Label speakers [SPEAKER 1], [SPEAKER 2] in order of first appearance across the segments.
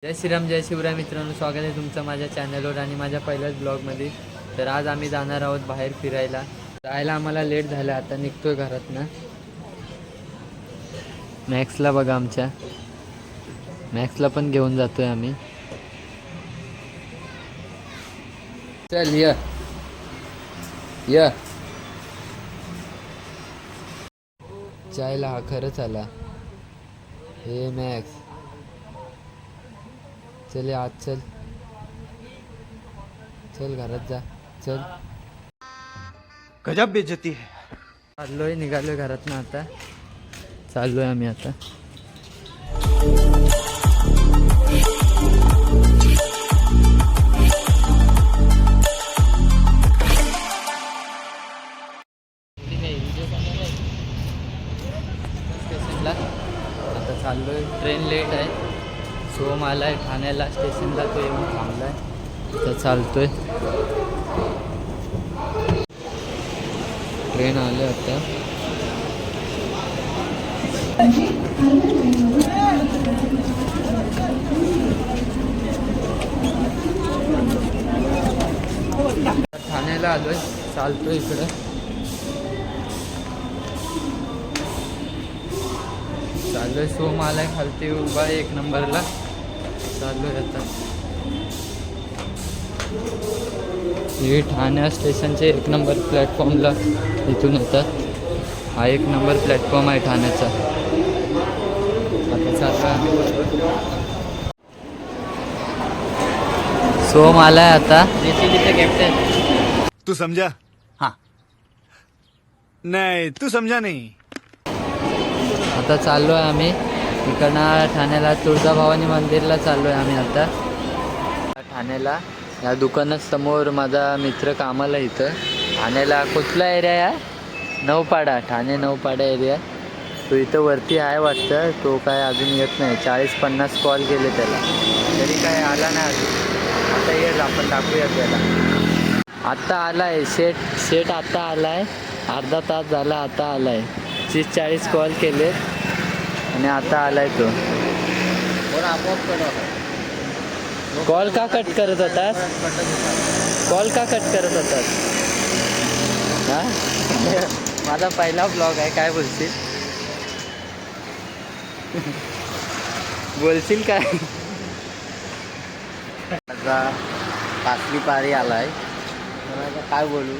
[SPEAKER 1] जय श्रीराम जय शिवराय मित्रांनो, स्वागत आहे तुमचं माझ्या चॅनलवर आणि माझ्या पहिल्याच ब्लॉगमध्ये. तर आज आम्ही जाणार आहोत बाहेर फिरायला. जायला आम्हाला लेट झालं, आता निघतोय घरातनं. मॅक्सला बघा, आमच्या मॅक्सला पण घेऊन जातोय आम्ही. चल य जायला हा खरंच आला. हे मॅक्स चल आज चल चल घरात जा चल.
[SPEAKER 2] गजब बेइज्जती है.
[SPEAKER 1] निघालोय घरातनं, आता चाललोय आम्ही आता. स्टेशनला आता चाललोय. ट्रेन लेट आहे. सोम आलाय ठाण्याला स्टेशनला, तो येऊन थांबलाय. आता चालतोय. ट्रेन आले आता. ठाण्याला आलोय, चालतोय इकडं. चाललोय. सोम आलाय खालती उभा आहे 1 नंबरला. चाललोय आता. हे ठाण्या स्टेशनचे 1 नंबर प्लॅटफॉर्मला इथून येतात. हा 1 नंबर प्लॅटफॉर्म आहे ठाण्याचा. आता चाललोय आम्ही. सोम आलाय आता. जेसीबीचे कॅप्टन.
[SPEAKER 2] तू समझा? हाँ. नहीं तू समझा नहीं.
[SPEAKER 1] आता चाललोय आम्ही इकडनं ठाण्याला तुळजाभवानी मंदिरला चाललोय आम्ही आता. ठाण्याला या दुकानात समोर माझा मित्र कामाला इथं. ठाण्याला कुठला एरिया या? नौपाडा, ठाणे नौपाडा एरिया. तो इथं वरती आहे वाटतं. तो काय अजून येत नाही. 40-50 कॉल केले त्याला, तरी काय आला नाही अजून. आता येईल, आपण टाकूया त्याला. आत्ता आलाय शेट आत्ता आलाय. अर्धा तास झाला आता आलाय. 30-40 कॉल केले आणि आता आलाय तो. कॉल का कट करत होतास? कॉल का कट करत होतास? हा माझा पहिला ब्लॉग आहे. काय बोलशील? बोलशील काय? माझा 5वी पारी आलाय. काय बोलू?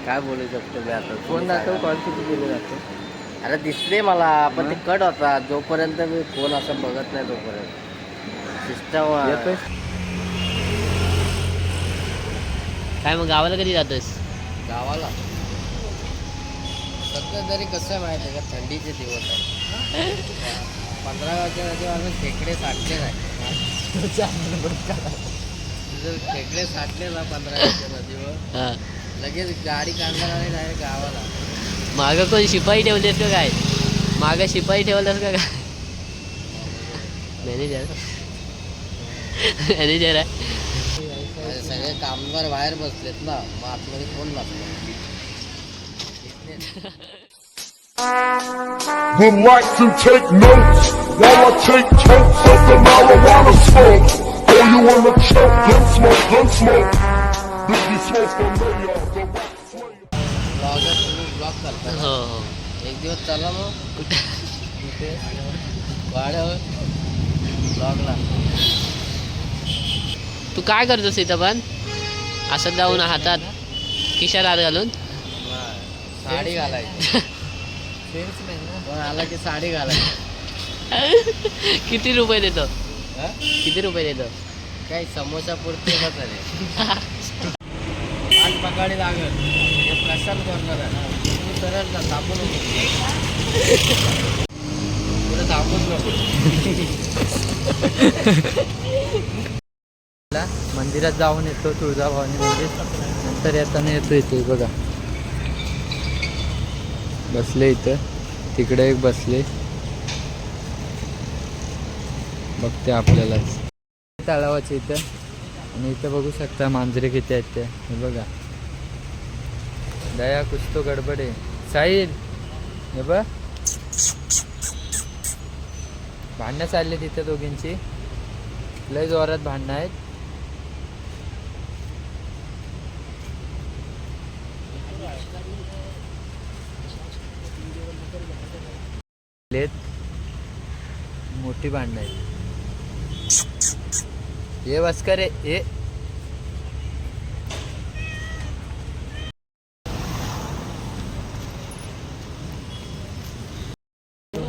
[SPEAKER 1] काय बोलू शकतो मी आता? फोन दाखव, कॉल किती केले जातो?
[SPEAKER 3] अरे दिसले मला, पण ते कट होता. जोपर्यंत मी फोन असं बघत नाही तोपर्यंत सिस्टम
[SPEAKER 1] येतोय.
[SPEAKER 3] काय मग गावाला कधी जातोस? गावाला सध्या तरी कसं आहे माहिती आहे का, थंडीचे दिवस आहे. 15 वाजता खेकडे साठले नाही. खेकडे साठले ना 15 नदीवर, लगेच गाडी काढणार आणि डायरेक्ट गावाला.
[SPEAKER 4] मागं कोण शिपाई ठेवलेस का काय? मागं शिपाई ठेवलास का काय? मॅनेजर आहे.
[SPEAKER 3] सगळे कामगार बाहेर बसलेत ना, मग आतमध्ये कोण नसलं.
[SPEAKER 5] Would like to take notes while I take totes of the marijuana smoke. Oh, you wanna choke? Gun smoke, gun smoke. Biggie smoke from Mayor, the rap slayer.
[SPEAKER 3] Blogger तुम्ही ब्लॉग करता ना?
[SPEAKER 4] हो हो.
[SPEAKER 3] एक दिवस चला मग कुठे वाड्यावर ब्लॉगला.
[SPEAKER 4] तू काय करतोस इथं पण? असं जाऊन हातात खिशात हात घालून
[SPEAKER 3] साडी घालायची.
[SPEAKER 1] सेल्समॅन ना.
[SPEAKER 3] पण आला की साडी घालायची.
[SPEAKER 4] किती रुपये देतो?
[SPEAKER 3] हा?
[SPEAKER 4] किती रुपये देतो?
[SPEAKER 3] काही समोसा पुरते का तरी. आज पकाडी लागल, हे प्रशांत करणार आहे ना. तू सरळ ना, थांबू नको. पुढे थांबूच नको.
[SPEAKER 1] मंदिरात जाऊन येतो, तुळजाभवानी मंदिर. नंतर येताना येतो इथे बघा, बसले इथं. तिकडे एक बसले, बघते आपल्यालाच. तलावाच्या इथं. आणि इथं बघू शकता मांजरे किती आहेत ते. हे बघा, दया कुछ तो गडबड आहे. साहिल हे बघ भांडणं चालले तिथे दोघींची. लय जोरात भांडणं आहेत. मोठी भांडणं आहेत. ये बस करे ये.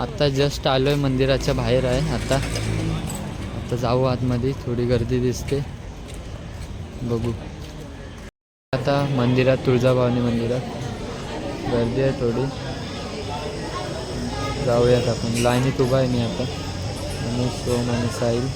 [SPEAKER 1] आता जस्ट आलोय मंदिराच्या बाहेर आहे. आता जाऊ आतमध्ये. थोडी गर्दी दिसते बघू. आता मंदिरात तुळजाभवानी मंदिरात गर्दी आहे थोडी. जाऊयात आपण. लाईनीत उभा आहे मी आता आणि सोम आणि साहिल.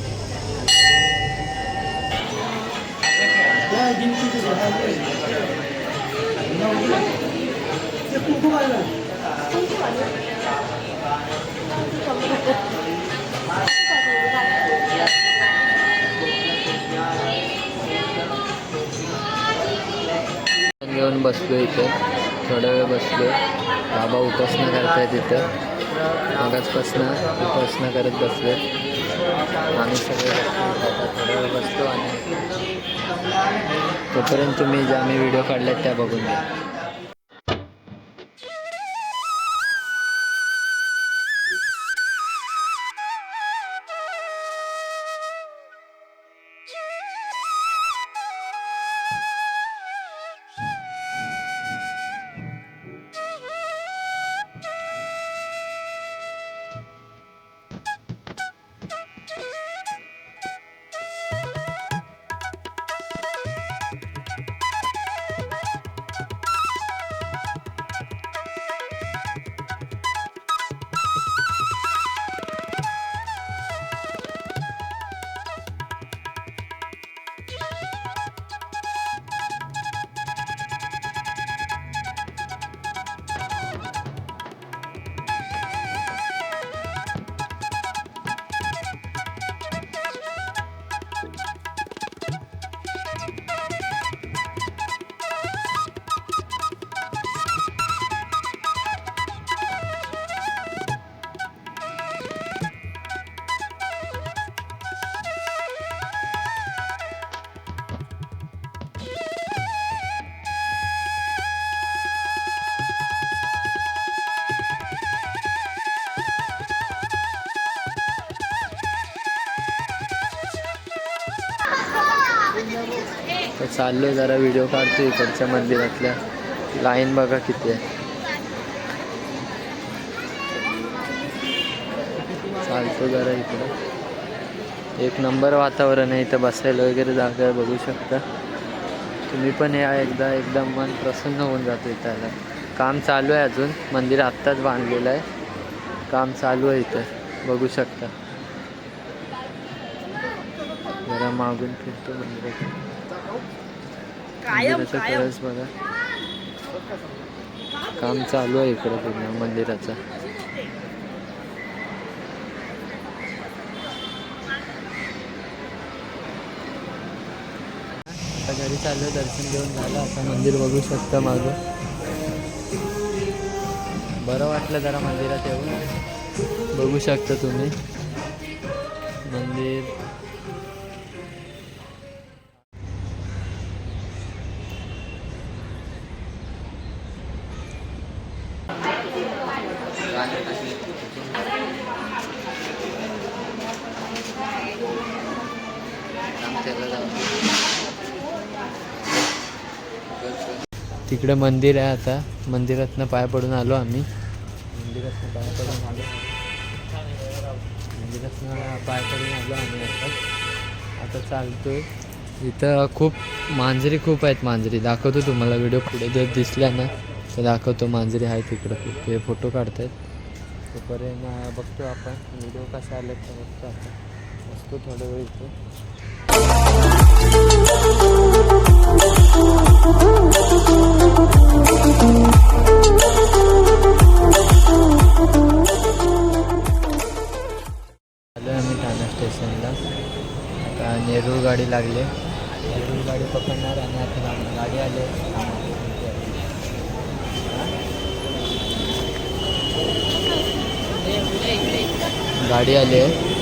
[SPEAKER 1] घेऊन बसलो इथे. थोडा वेळ बसलो. बाबा उपासना करतायत इथं. मगाचपासनं उपासना करत बसले. आम्ही सगळे आता थोडा वेळ बसतो आणि तोपर्यंत तुम्ही ज्या मी व्हिडिओ काढल्यात त्या बघून घ्या. तर चाललो जरा व्हिडिओ काढतो इकडच्या मंदिरातल्या. लाईन बघा किती आहे. चालतो जरा इकडं. एक नंबर वातावरण आहे इथं. बसायला वगैरे जागा बघू शकता तुम्ही पण. या एकदम मन प्रसन्न होऊन जातो इथं. काम चालू आहे अजून. मंदिर आत्ताच बांधलेलं आहे. काम चालू आहे इथं बघू शकता. जरा मागून फिरतो मंदिराचं कळस बघा. काम चालू आहे इकडं पूर्ण मंदिराचं. आता घरी चालू आहे. दर्शन घेऊन झालं. आता मंदिर बघू शकता मागं. बरं वाटलं जरा मंदिरात येऊन. बघू शकता तुम्ही मंदिर. तिकडे मंदिर आहे. आता मंदिरातनं पाय पडून आलो आम्ही. मंदिरातनं पाय पडून आलो आम्ही. आता चालतोय. इथं खूप खूप आहेत मांजरी. दाखवतो तुम्हाला व्हिडिओ पुढे जर दिसल्या ना तर दाखवतो. मांजरी आहेत तिकडं खूप. हे फोटो काढतायत. तोपर्यंत बघतो आपण व्हिडिओ कसा आले तर बघतो. आता बसतो थोडा वेळ इथे. आलो आम्ही ठाणे स्टेशनला. आता नेरूळ गाडी लागली. नेरूळ गाडी पकडणार आणि आता गाडी आली. गाडी आली आहे.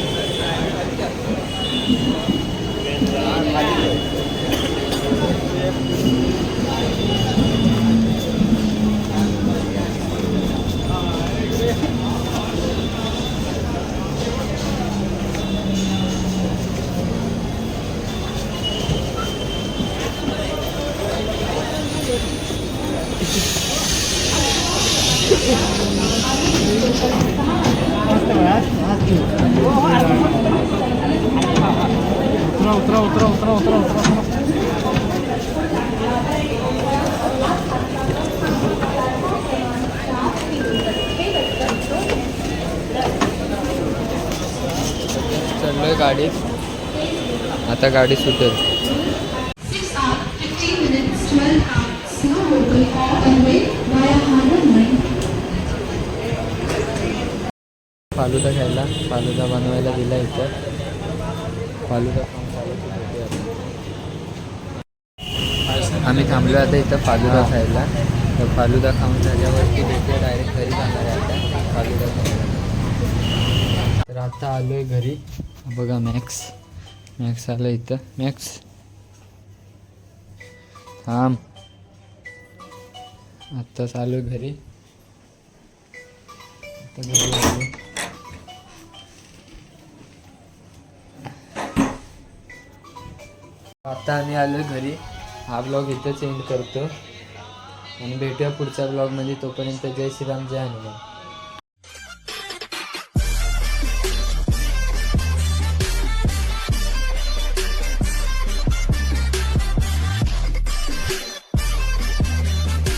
[SPEAKER 1] चाललोय गाडीत. आता गाडी सुटेल.
[SPEAKER 6] 6 hours, 15 minutes, 12 hours. Now local on way via Harbour Line.
[SPEAKER 1] Falooda खायला, फालुदा बनवायला दिला इथं. फालुदा खाऊन चालत होतो. आम्ही थांबलो आता इथं फालुदा खायला. तर फालुदा खाऊन झाल्यावरती भेटूया डायरेक्ट घरी जाणार आहे आता फालुदा खायला. तर आता आलो आहे घरी. बघा मॅक्स आलं इथं. मॅक्स थांब. आत्ताच आलो आहे घरी. आता घरी आलो. आता आम्ही आलो घरी. हा ब्लॉग इथंच एंड करतो आणि भेटूया पुढच्या ब्लॉगमध्ये. तोपर्यंत जय श्रीराम, जय हनुमान.